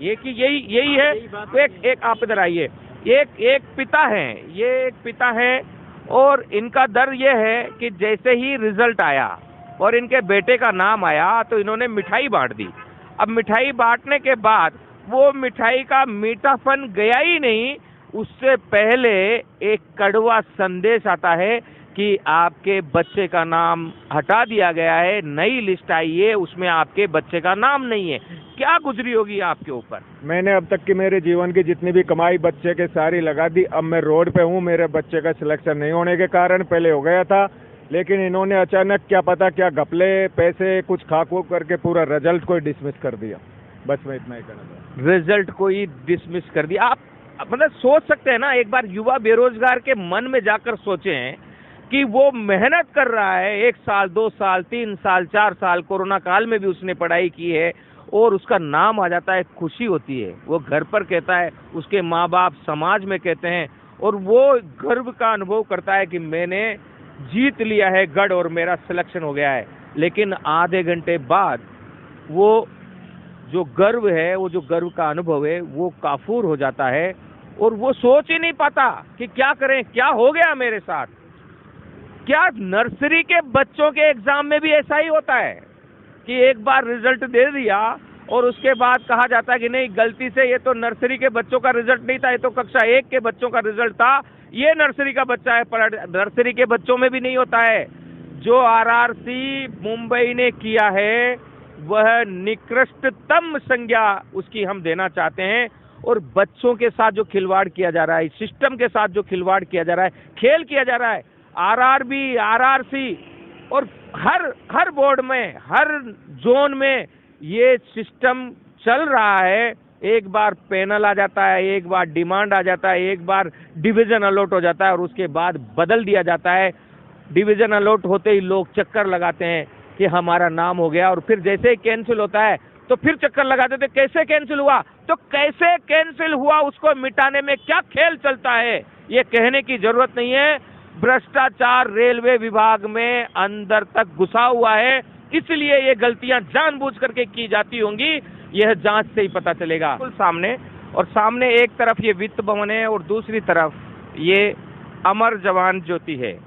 ये कि यही है। तो एक आप इधर आइए। एक पिता है, ये एक पिता है और इनका दर्द ये है कि जैसे ही रिजल्ट आया और इनके बेटे का नाम आया तो इन्होंने मिठाई बांट दी। अब मिठाई बांटने के बाद वो मिठाई का मीठापन गया ही नहीं, उससे पहले एक कड़वा संदेश आता है कि आपके बच्चे का नाम हटा दिया गया है, नई लिस्ट आई है, उसमें आपके बच्चे का नाम नहीं है। क्या गुजरी होगी आपके ऊपर? मैंने अब तक की मेरे जीवन की जितनी भी कमाई बच्चे के सारी लगा दी। अब मैं रोड पे हूँ। मेरे बच्चे का सिलेक्शन नहीं होने के कारण पहले हो गया था, लेकिन इन्होंने अचानक क्या पता क्या घपले पैसे कुछ खा खो करके पूरा रिजल्ट को डिसमिस कर दिया। बस मैं इतना ही कहना चाहता हूँ। रिजल्ट को ही डिसमिस कर दिया। आप मतलब सोच सकते हैं ना, एक बार युवा बेरोजगार के मन में जाकर सोचें कि वो मेहनत कर रहा है 1 साल 2 साल 3 साल 4 साल, कोरोना काल में भी उसने पढ़ाई की है और उसका नाम आ जाता है, खुशी होती है। वो घर पर कहता है, उसके माँ बाप समाज में कहते हैं और वो गर्व का अनुभव करता है कि मैंने जीत लिया है गढ़ और मेरा सिलेक्शन हो गया है। लेकिन आधे घंटे बाद वो जो गर्व है, वो जो गर्व का अनुभव है, वो काफूर हो जाता है और वो सोच ही नहीं पाता कि क्या करें, क्या हो गया मेरे साथ। क्या नर्सरी के बच्चों के एग्जाम में भी ऐसा ही होता है कि एक बार रिजल्ट दे दिया और उसके बाद कहा जाता है कि नहीं, गलती से ये तो नर्सरी के बच्चों का रिजल्ट नहीं था, ये तो कक्षा 1 के बच्चों का रिजल्ट था, ये नर्सरी का बच्चा है। पर नर्सरी के बच्चों में भी नहीं होता है। जो आरआरसी मुंबई ने किया है वह निकृष्टतम संज्ञा उसकी हम देना चाहते हैं। और बच्चों के साथ जो खिलवाड़ किया जा रहा है, सिस्टम के साथ जो खिलवाड़ किया जा रहा है, खेल किया जा रहा है, आरआरबी आरआरसी और हर बोर्ड में, हर जोन में ये सिस्टम चल रहा है। एक बार पैनल आ जाता है, एक बार डिमांड आ जाता है, एक बार डिवीजन अलॉट हो जाता है और उसके बाद बदल दिया जाता है। डिवीजन अलॉट होते ही लोग चक्कर लगाते हैं कि हमारा नाम हो गया, और फिर जैसे ही कैंसिल होता है तो फिर चक्कर लगाते थे कैसे कैंसिल हुआ। तो कैसे कैंसिल हुआ उसको मिटाने में क्या खेल चलता है ये कहने की जरूरत नहीं है। भ्रष्टाचार रेलवे विभाग में अंदर तक घुसा हुआ है, इसलिए ये गलतियां जानबूझ करके की जाती होंगी, यह जांच से ही पता चलेगा। सामने एक तरफ ये वित्त भवन है और दूसरी तरफ ये अमर जवान ज्योति है।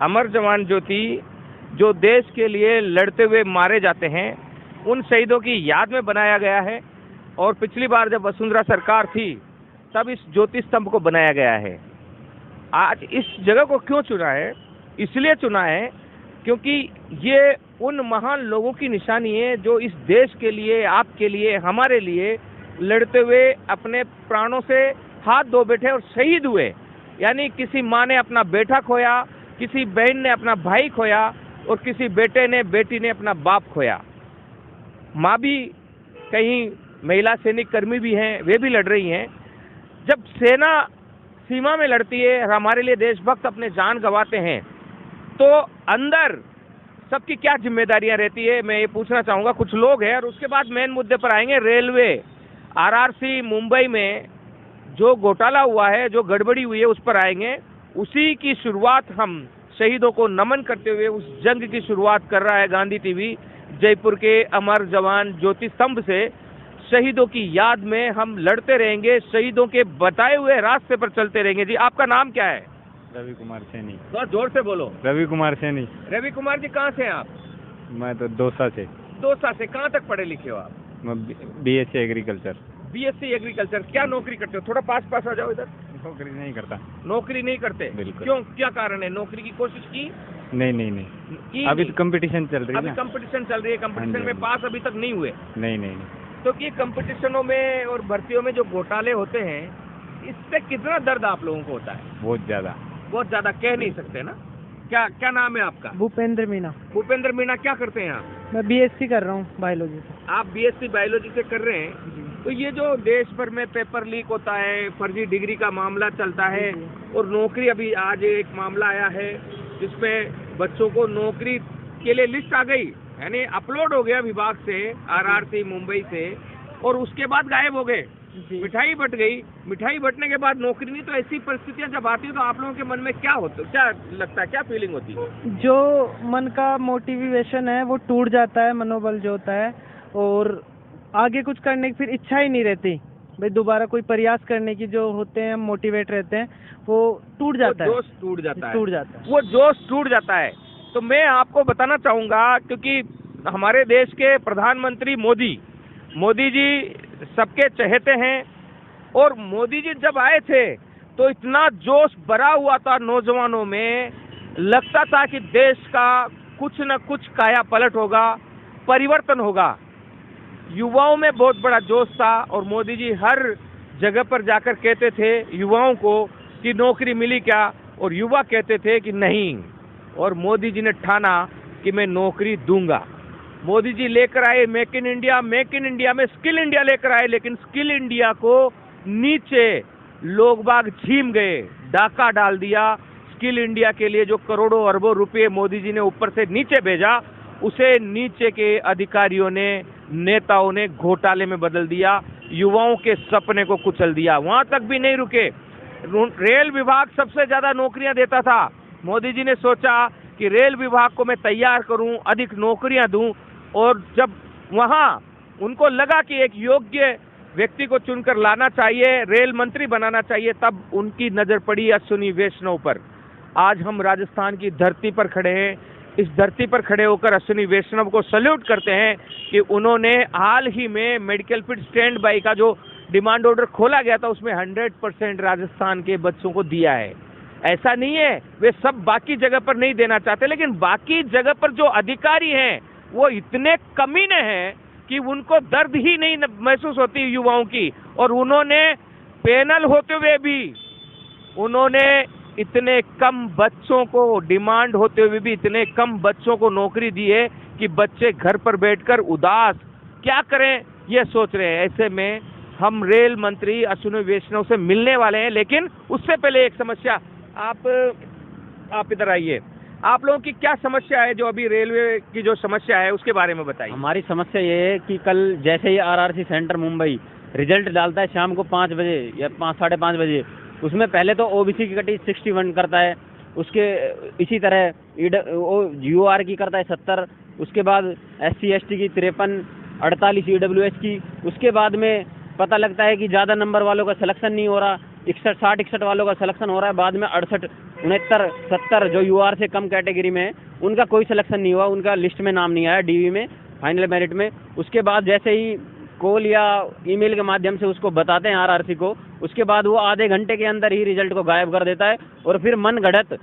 अमर जवान ज्योति जो देश के लिए लड़ते हुए मारे जाते हैं, उन शहीदों की याद में बनाया गया है। और पिछली बार जब वसुंधरा सरकार थी तब इस ज्योति स्तंभ को बनाया गया है। आज इस जगह को क्यों चुना है? इसलिए चुना है क्योंकि ये उन महान लोगों की निशानी है जो इस देश के लिए, आपके लिए, हमारे लिए लड़ते हुए अपने प्राणों से हाथ धो बैठे और शहीद हुए। यानी किसी माँ ने अपना बेटा खोया, किसी बहन ने अपना भाई खोया और किसी बेटे ने, बेटी ने अपना बाप खोया। माँ भी, कहीं महिला सैनिक कर्मी भी हैं, वे भी लड़ रही हैं। जब सेना सीमा में लड़ती है, हमारे लिए देशभक्त अपने जान गंवाते हैं, तो अंदर सबकी क्या जिम्मेदारियां रहती है, मैं ये पूछना चाहूंगा। कुछ लोग हैं और उसके बाद मेन मुद्दे पर आएंगे। रेलवे आरआरसी मुंबई में जो घोटाला हुआ है, जो गड़बड़ी हुई है, उस पर आएंगे। उसी की शुरुआत हम शहीदों को नमन करते हुए उस जंग की शुरुआत कर रहा है गांधी टीवी जयपुर के अमर जवान ज्योति स्तंभ से। शहीदों की याद में हम लड़ते रहेंगे, शहीदों के बताए हुए रास्ते पर चलते रहेंगे। जी, आपका नाम क्या है? रवि कुमार सैनी। थोड़ा जोर से बोलो। रवि कुमार सैनी। रवि कुमार जी, कहाँ से हैं आप? मैं तो दौसा से। दौसा से। कहाँ तक पढ़े लिखे हो आप? मैं बीएससी एग्रीकल्चर। BSc agriculture. क्या नौकरी करते हो? थोड़ा पास आ जाओ इधर। नौकरी नहीं करता। नौकरी नहीं करते? बिल्कुल। क्यों, क्या कारण है? नौकरी की कोशिश की? नहीं। अभी तो कंपटीशन चल रही है। अभी कंपटीशन चल रही है, कंपटीशन में पास अभी तक नहीं हुए? नहीं। तो ये कंपटीशनों में और भर्तियों में जो घोटाले होते हैं, इससे कितना दर्द आप लोगों को होता है? बहुत ज्यादा कह नहीं सकते ना। क्या नाम है आपका? भूपेंद्र मीना। भूपेंद्र मीना, क्या करते हैं आप? मैं बीएससी कर रहा हूँ बायोलॉजी से। आप बीएससी बायोलॉजी से कर रहे हैं। तो ये जो देश भर में पेपर लीक होता है, फर्जी डिग्री का मामला चलता है, और नौकरी, अभी आज एक मामला आया है जिसमें बच्चों को नौकरी के लिए लिस्ट आ गई, यानी अपलोड हो गया विभाग से, आरआरसी मुंबई से, और उसके बाद गायब हो गए। मिठाई बट गई। मिठाई बटने के बाद नौकरी नहीं। तो ऐसी परिस्थितियां जब आती है तो आप लोगों के मन में क्या होता है, क्या लगता है, क्या फीलिंग होती है? जो मन का मोटिवेशन है वो टूट जाता है, मनोबल जो होता है, और आगे कुछ करने की फिर इच्छा ही नहीं रहती भाई, दोबारा कोई प्रयास करने की जो होते हैं, मोटिवेट रहते हैं, वो टूट जाता है, जोश टूट जाता है, वो जोश टूट जाता है। तो मैं आपको बताना चाहूंगा, क्योंकि हमारे देश के प्रधानमंत्री मोदी जी सबके चहेते हैं, और मोदी जी जब आए थे तो इतना जोश भरा हुआ था नौजवानों में, लगता था कि देश का कुछ न कुछ काया पलट होगा, परिवर्तन होगा। युवाओं में बहुत बड़ा जोश था, और मोदी जी हर जगह पर जाकर कहते थे युवाओं को कि नौकरी मिली क्या, और युवा कहते थे कि नहीं, और मोदी जी ने ठाना कि मैं नौकरी दूंगा। मोदी जी लेकर आए मेक इन इंडिया में स्किल इंडिया लेकर आए, लेकिन स्किल इंडिया को नीचे लोग बाग झीम गए, डाका डाल दिया। स्किल इंडिया के लिए जो करोड़ों अरबों रुपए मोदी जी ने ऊपर से नीचे भेजा, उसे नीचे के अधिकारियों ने, नेताओं ने घोटाले में बदल दिया, युवाओं के सपने को कुचल दिया। वहां तक भी नहीं रुके, रेल विभाग सबसे ज्यादा नौकरियां देता था। मोदी जी ने सोचा कि रेल विभाग को मैं तैयार करूं, अधिक नौकरियां दूं, और जब वहां उनको लगा कि एक योग्य व्यक्ति को चुनकर लाना चाहिए, रेल मंत्री बनाना चाहिए, तब उनकी नजर पड़ी अश्विनी वैष्णव पर। आज हम राजस्थान की धरती पर खड़े हैं। इस धरती पर खड़े होकर अश्विनी वैष्णव को सल्यूट करते हैं कि उन्होंने हाल ही में मेडिकल फिट स्टैंड बाई का जो डिमांड ऑर्डर खोला गया था, उसमें 100% राजस्थान के बच्चों को दिया है। ऐसा नहीं है वे सब बाकी जगह पर नहीं देना चाहते, लेकिन बाकी जगह पर जो अधिकारी हैं वो इतने कमीने हैं कि उनको दर्द ही नहीं महसूस होती युवाओं की, और उन्होंने पैनल होते हुए भी उन्होंने इतने कम बच्चों को, डिमांड होते हुए भी इतने कम बच्चों को नौकरी दी है कि बच्चे घर पर बैठकर उदास क्या करें ये सोच रहे हैं। ऐसे में हम रेल मंत्री अश्विनी वैष्णव से मिलने वाले हैं, लेकिन उससे पहले एक समस्या, आप इधर आइए। आप लोगों की क्या समस्या है, जो अभी रेलवे की जो समस्या है उसके बारे में बताइए। हमारी समस्या ये है कि कल जैसे ही आरआरसी सेंटर मुंबई रिजल्ट डालता है शाम को 5 बजे या 5-5:30 बजे, उसमें पहले तो ओबीसी की कटी 61 करता है, उसके इसी तरह यूआर की करता है 70, उसके बाद SC ST की 53, 48 EWS की, उसके बाद में पता लगता है कि ज़्यादा नंबर वालों का सिलेक्शन नहीं हो रहा, 61-60-61 वालों का सिलेक्शन हो रहा है, बाद में 68, 69, 70 जो यूआर से कम कैटेगरी में है उनका कोई सिलेक्शन नहीं हुआ, उनका लिस्ट में नाम नहीं आया डीवी में, फाइनल मेरिट में। उसके बाद जैसे ही कॉल या ईमेल के माध्यम से उसको बताते हैं आरआरसी को, उसके बाद वो आधे घंटे के अंदर ही रिजल्ट को गायब कर देता है, और फिर मन गढ़त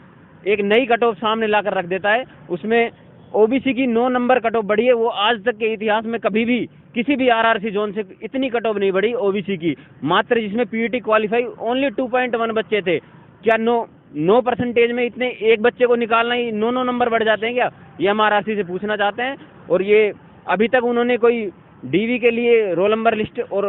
एक नई कट ऑफ सामने लाकर रख देता है। उसमें ओबीसी की 9 नंबर कट ऑफ बढ़ी है, वो आज तक के इतिहास में कभी भी किसी भी आरआरसी जोन से इतनी कट ऑफ नहीं बढ़ी ओबीसी की, मात्र जिसमें पीईटी क्वालिफाई ओनली 2.1 बच्चे थे। क्या 9% में इतने एक बच्चे को निकालना ही 9 नंबर बढ़ जाते हैं क्या? ये हम आरआरसी से पूछना चाहते हैं। और ये अभी तक उन्होंने कोई डीवी के लिए रोल नंबर लिस्ट और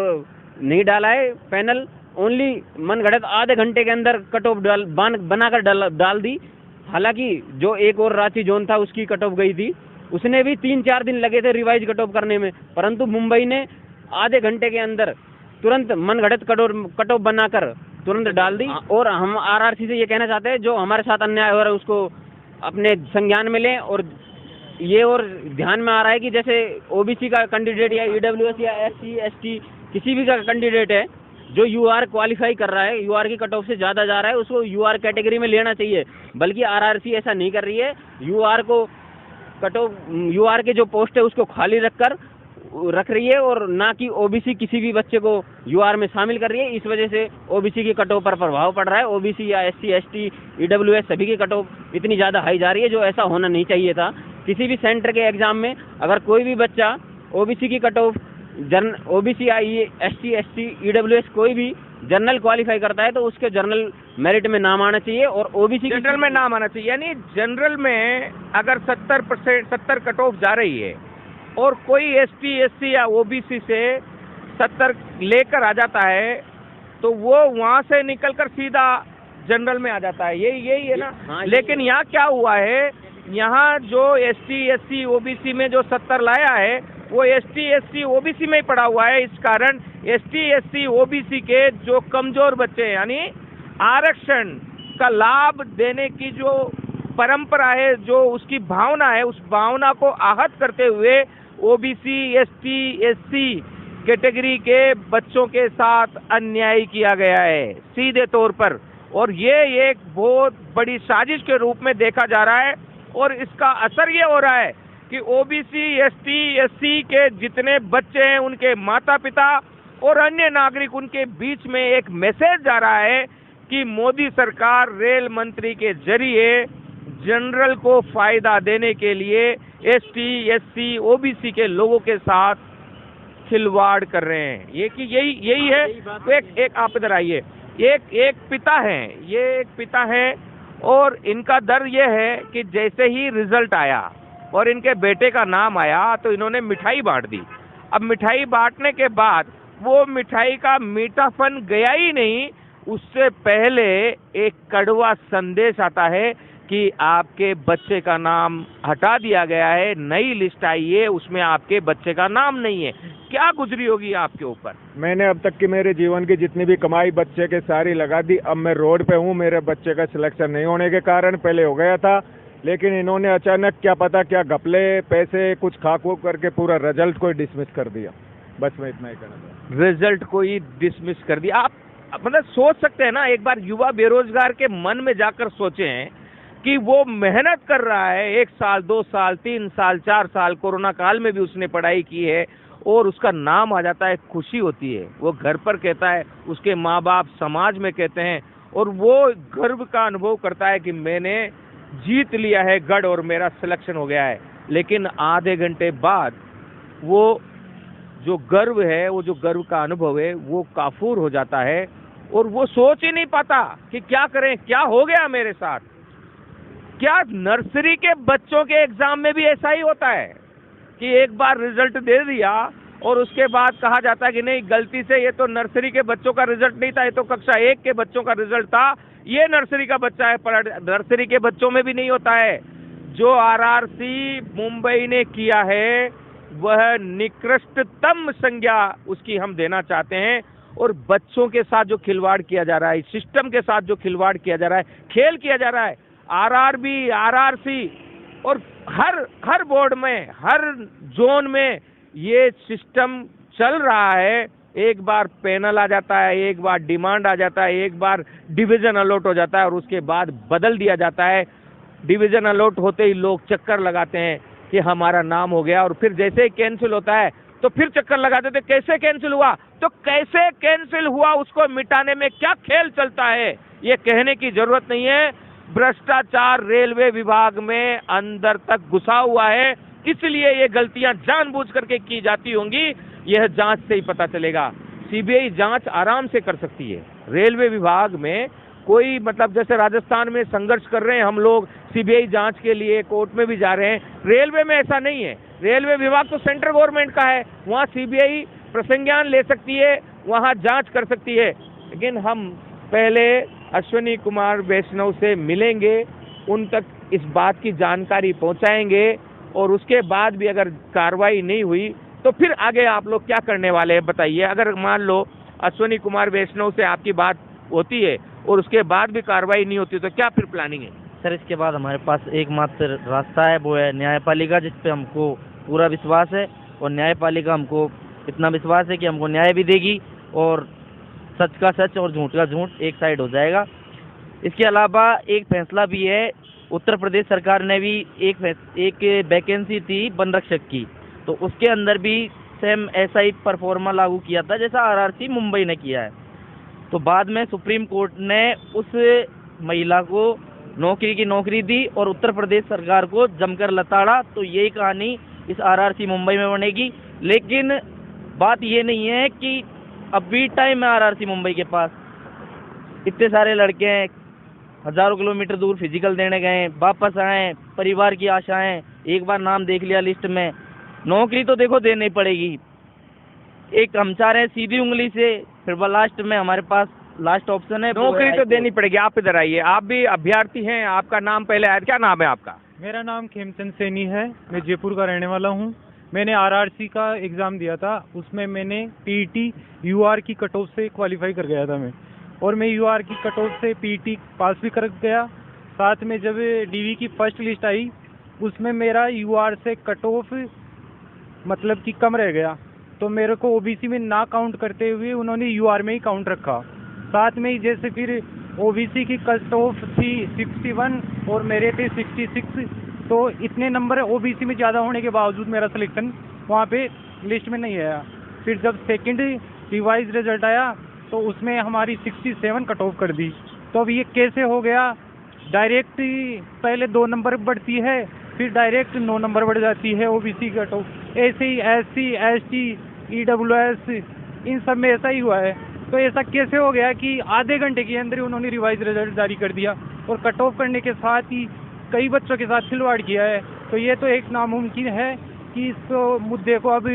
नहीं डाला है, पैनल ओनली मनगढ़ंत आधे घंटे के अंदर कट ऑफ बनाकर डाल दी। हालांकि जो एक और रांची जोन था उसकी कट ऑफ गई थी, उसने भी 3-4 दिन लगे थे रिवाइज कट ऑफ करने में, परंतु मुंबई ने आधे घंटे के अंदर तुरंत मनगढ़ंत कट ऑफ बनाकर तुरंत डाल दी। और हम आरआरसी से ये कहना चाहते हैं जो हमारे साथ अन्याय हो रहा है उसको अपने संज्ञान में लें। और ये और ध्यान में आ रहा है कि जैसे ओबीसी का कैंडिडेट या ईडब्ल्यूएस या SC ST किसी भी का कैंडिडेट है जो यूआर क्वालिफाई कर रहा है, यूआर की कट ऑफ से ज़्यादा जा रहा है, उसको यूआर कैटेगरी में लेना चाहिए। बल्कि आरआरसी ऐसा नहीं कर रही है, यूआर को कट ऑफ यूआर के जो पोस्ट है उसको खाली रख रही है, और ना कि ओबीसी किसी भी बच्चे को यूआर में शामिल कर रही है। इस वजह से ओबीसी की कट ऑफ पर प्रभाव पड़ रहा है। ओबीसी या SC ST EWS सभी की कट ऑफ इतनी ज़्यादा हाई जा रही है, जो ऐसा होना नहीं चाहिए था। किसी भी सेंटर के एग्जाम में अगर कोई भी बच्चा ओबीसी की कट ऑफ ओबीसी या SC ST EWS कोई भी जनरल क्वालिफाई करता है तो उसके जनरल मेरिट में नाम आना चाहिए, और ओबीसी जनरल में नाम आना चाहिए। यानी जनरल में अगर 70 कट ऑफ जा रही है और कोई ST SC या ओबीसी से 70 लेकर आ जाता है तो वो वहां से निकलकर सीधा जनरल में आ जाता है। यही है ना। हाँ, लेकिन यहाँ क्या हुआ है, यहाँ जो ST SC ओबीसी में जो 70 लाया है वो ST SC ओबीसी में ही पड़ा हुआ है। इस कारण ST SC ओबीसी के जो कमजोर बच्चे हैं, यानी आरक्षण का लाभ देने की जो परंपरा है, जो उसकी भावना है, उस भावना को आहत करते हुए ओबीसी ST SC कैटेगरी के बच्चों के साथ अन्याय किया गया है सीधे तौर पर, और ये एक बहुत बड़ी साजिश के रूप में देखा जा रहा है। और इसका असर ये हो रहा है कि ओबीसी, एसटी, एससी के जितने बच्चे हैं, उनके माता पिता और अन्य नागरिक, उनके बीच में एक मैसेज जा रहा है कि मोदी सरकार रेल मंत्री के जरिए जनरल को फायदा देने के लिए एसटी, एससी, ओबीसी के लोगों के साथ खिलवाड़ कर रहे हैं। ये कि यही है। तो एक आप इधर आइए, एक पिता हैं, ये एक पिता हैं और इनका दर्द ये है कि जैसे ही रिजल्ट आया और इनके बेटे का नाम आया तो इन्होंने मिठाई बांट दी। अब मिठाई बांटने के बाद वो मिठाई का मीठापन गया ही नहीं, उससे पहले एक कड़वा संदेश आता है कि आपके बच्चे का नाम हटा दिया गया है, नई लिस्ट आई है, उसमें आपके बच्चे का नाम नहीं है। क्या गुजरी होगी आपके ऊपर? मैंने अब तक की मेरे जीवन की जितनी भी कमाई बच्चे के सारी लगा दी। अब मैं रोड पे हूँ। मेरे बच्चे का सिलेक्शन नहीं होने के कारण पहले हो गया था, लेकिन इन्होंने अचानक क्या पता क्या घपले पैसे कुछ खाकू करके पूरा रिजल्ट को डिसमिस कर दिया। बस मैं इतना ही कहना चाहता हूँ। रिजल्ट को ही डिसमिस कर दिया। आप मतलब सोच सकते हैं ना, एक बार युवा बेरोजगार के मन में जाकर सोचें कि वो मेहनत कर रहा है, 1 साल, 2 साल, 3 साल, 4 साल, कोरोना काल में भी उसने पढ़ाई की है और उसका नाम आ जाता है, खुशी होती है। वो घर पर कहता है, उसके माँ बाप समाज में कहते हैं, और वो गर्व का अनुभव करता है कि मैंने जीत लिया है गढ़ और मेरा सिलेक्शन हो गया है। लेकिन आधे घंटे बाद वो जो गर्व है, वो जो गर्व का अनुभव है, वो काफूर हो जाता है और वो सोच ही नहीं पाता कि क्या करें, क्या हो गया मेरे साथ। क्या नर्सरी के बच्चों के एग्जाम में भी ऐसा ही होता है कि एक बार रिजल्ट दे दिया और उसके बाद कहा जाता है कि नहीं, गलती से ये तो नर्सरी के बच्चों का रिजल्ट नहीं था, ये तो कक्षा 1 के बच्चों का रिजल्ट था, ये नर्सरी का बच्चा है। पर नर्सरी के बच्चों में भी नहीं होता है। जो आरआरसी मुंबई ने किया है वह निकृष्टतम संज्ञा उसकी हम देना चाहते हैं। और बच्चों के साथ जो खिलवाड़ किया जा रहा है, सिस्टम के साथ जो खिलवाड़ किया जा रहा है, खेल किया जा रहा है, आरआरबी, आरआरसी और हर बोर्ड में, हर जोन में ये सिस्टम चल रहा है। एक बार पैनल आ जाता है, एक बार डिमांड आ जाता है, एक बार डिवीजन अलॉट हो जाता है और उसके बाद बदल दिया जाता है। डिवीजन अलॉट होते ही लोग चक्कर लगाते हैं कि हमारा नाम हो गया, और फिर जैसे ही कैंसिल होता है तो फिर चक्कर लगाते थे कैसे कैंसिल हुआ। तो कैसे कैंसिल हुआ उसको मिटाने में क्या खेल चलता है ये कहने की जरूरत नहीं है। भ्रष्टाचार रेलवे विभाग में अंदर तक घुसा हुआ है, इसलिए ये गलतियां जानबूझ करके की जाती होंगी, यह जांच से ही पता चलेगा। सीबीआई जांच आराम से कर सकती है। रेलवे विभाग में कोई मतलब जैसे राजस्थान में संघर्ष कर रहे हैं हम लोग सीबीआई जांच के लिए, कोर्ट में भी जा रहे हैं, रेलवे में ऐसा नहीं है। रेलवे विभाग तो सेंट्रल गवर्नमेंट का है, वहाँ सीबीआई प्रसंज्ञान ले सकती है, वहाँ जांच कर सकती है। लेकिन हम पहले अश्विनी कुमार वैष्णव से मिलेंगे, उन तक इस बात की जानकारी पहुंचाएंगे, और उसके बाद भी अगर कार्रवाई नहीं हुई तो फिर आगे आप लोग क्या करने वाले हैं बताइए। अगर मान लो अश्विनी कुमार वैष्णव से आपकी बात होती है और उसके बाद भी कार्रवाई नहीं होती तो क्या फिर प्लानिंग है? सर, इसके बाद हमारे पास एकमात्र रास्ता है, वो है न्यायपालिका, जिस पे हमको पूरा विश्वास है, और न्यायपालिका हमको इतना विश्वास है कि हमको न्याय भी देगी और सच का सच और झूठ का झूठ एक साइड हो जाएगा। इसके अलावा एक फैसला भी है, उत्तर प्रदेश सरकार ने भी एक वैकेंसी थी वन रक्षक की, तो उसके अंदर भी सेम ऐसा ही परफॉर्मा लागू किया था जैसा आरआरसी मुंबई ने किया है। तो बाद में सुप्रीम कोर्ट ने उस महिला को नौकरी की नौकरी दी और उत्तर प्रदेश सरकार को जमकर लताड़ा। तो यही कहानी इस आरआरसी मुंबई में बनेगी। लेकिन बात ये नहीं है कि अब भी टाइम है आरआरसी मुंबई के पास। इतने सारे लड़के हैं, हजारों किलोमीटर दूर फिजिकल देने गए, वापस आए, परिवार की आशाएं, एक बार नाम देख लिया लिस्ट में, नौकरी तो देखो देनी पड़ेगी। एक हम चाह रहे हैं सीधी उंगली से, फिर लास्ट में हमारे पास लास्ट ऑप्शन है, नौकरी तो देनी पड़ेगी। आप इधर आइए, आप भी अभ्यर्थी हैं, आपका नाम पहले आया, क्या नाम है आपका? मेरा नाम खेमचंद सैनी है, मैं जयपुर का रहने वाला हूँ। मैंने आरआरसी का एग्ज़ाम दिया था, उसमें मैंने पीईटी यूआर की कट ऑफ से क्वालिफाई कर गया था मैं, और मैं यूआर की कट ऑफ से पीईटी पास भी कर गया। साथ में जब डीवी की फर्स्ट लिस्ट आई उसमें मेरा यूआर से कट ऑफ मतलब कि कम रह गया, तो मेरे को ओबीसी में ना काउंट करते हुए उन्होंने यूआर में ही काउंट रखा। साथ में ही जैसे फिर ओबीसी की कट ऑफ थी 61 और मेरे थे 66, तो इतने नंबर ओबीसी में ज़्यादा होने के बावजूद मेरा सिलेक्शन वहाँ पे लिस्ट में नहीं आया। फिर जब सेकंड रिवाइज रिजल्ट आया तो उसमें हमारी 67 कट ऑफ कर दी। तो अब ये कैसे हो गया? डायरेक्ट पहले 2 नंबर बढ़ती है, फिर डायरेक्ट 9 नंबर बढ़ जाती है ओबीसी कट ऑफ। ऐसे ही एससी, एसटी, ईडब्ल्यूएस इन सब में ऐसा ही हुआ है। तो ऐसा कैसे हो गया कि आधे घंटे के अंदर ही उन्होंने रिवाइज रिजल्ट जारी कर दिया और कट ऑफ करने के साथ ही कई बच्चों के साथ खिलवाड़ किया है। तो ये तो एक नामुमकिन है कि इस मुद्दे को अब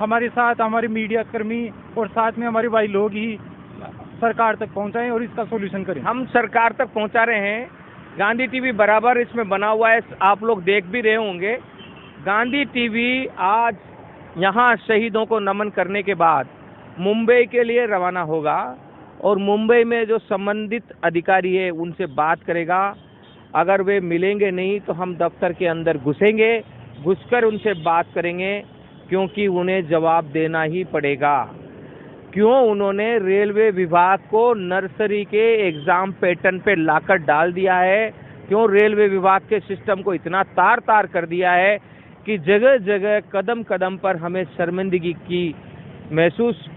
हमारे साथ हमारे मीडिया कर्मी और साथ में हमारे भाई लोग ही सरकार तक पहुंचाएं और इसका सॉल्यूशन करें। हम सरकार तक पहुंचा रहे हैं। गांधी टीवी बराबर इसमें बना हुआ है, आप लोग देख भी रहे होंगे। गांधी टीवी आज यहाँ शहीदों को नमन करने के बाद मुंबई के लिए रवाना होगा और मुंबई में जो संबंधित अधिकारी है उनसे बात करेगा। अगर वे मिलेंगे नहीं तो हम दफ्तर के अंदर घुसेंगे, घुसकर उनसे बात करेंगे, क्योंकि उन्हें जवाब देना ही पड़ेगा। क्यों उन्होंने रेलवे विभाग को नर्सरी के एग्जाम पैटर्न पे लाकर डाल दिया है? क्यों रेलवे विभाग के सिस्टम को इतना तार तार कर दिया है कि जगह जगह कदम कदम पर हमें शर्मिंदगी की महसूस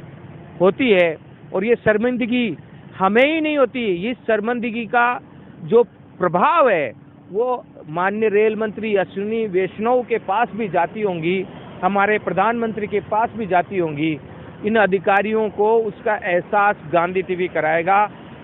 होती है? और ये शर्मिंदगी हमें ही नहीं होती, इस शर्मिंदगी का जो प्रभाव है वो माननीय रेल मंत्री अश्विनी वैष्णव के पास भी जाती होंगी, हमारे प्रधानमंत्री के पास भी जाती होंगी। इन अधिकारियों को उसका एहसास गांधी टीवी कराएगा।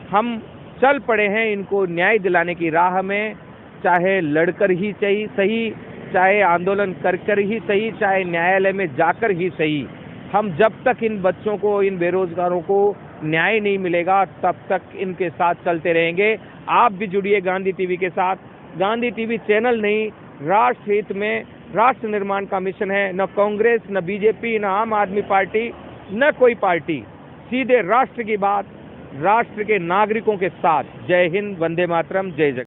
हम चल पड़े हैं इनको न्याय दिलाने की राह में, चाहे लड़कर ही सही, चाहे आंदोलन कर ही सही, चाहे न्यायालय में जाकर ही सही। हम जब तक इन बच्चों को, इन बेरोजगारों को न्याय नहीं मिलेगा तब तक इनके साथ चलते रहेंगे। आप भी जुड़िए गांधी टीवी के साथ। गांधी टीवी चैनल नहीं, राष्ट्र हित में राष्ट्र निर्माण का मिशन है। न कांग्रेस, न बीजेपी, न आम आदमी पार्टी, न कोई पार्टी, सीधे राष्ट्र की बात, राष्ट्र के नागरिकों के साथ। जय हिंद, वंदे मातरम, जय जगत।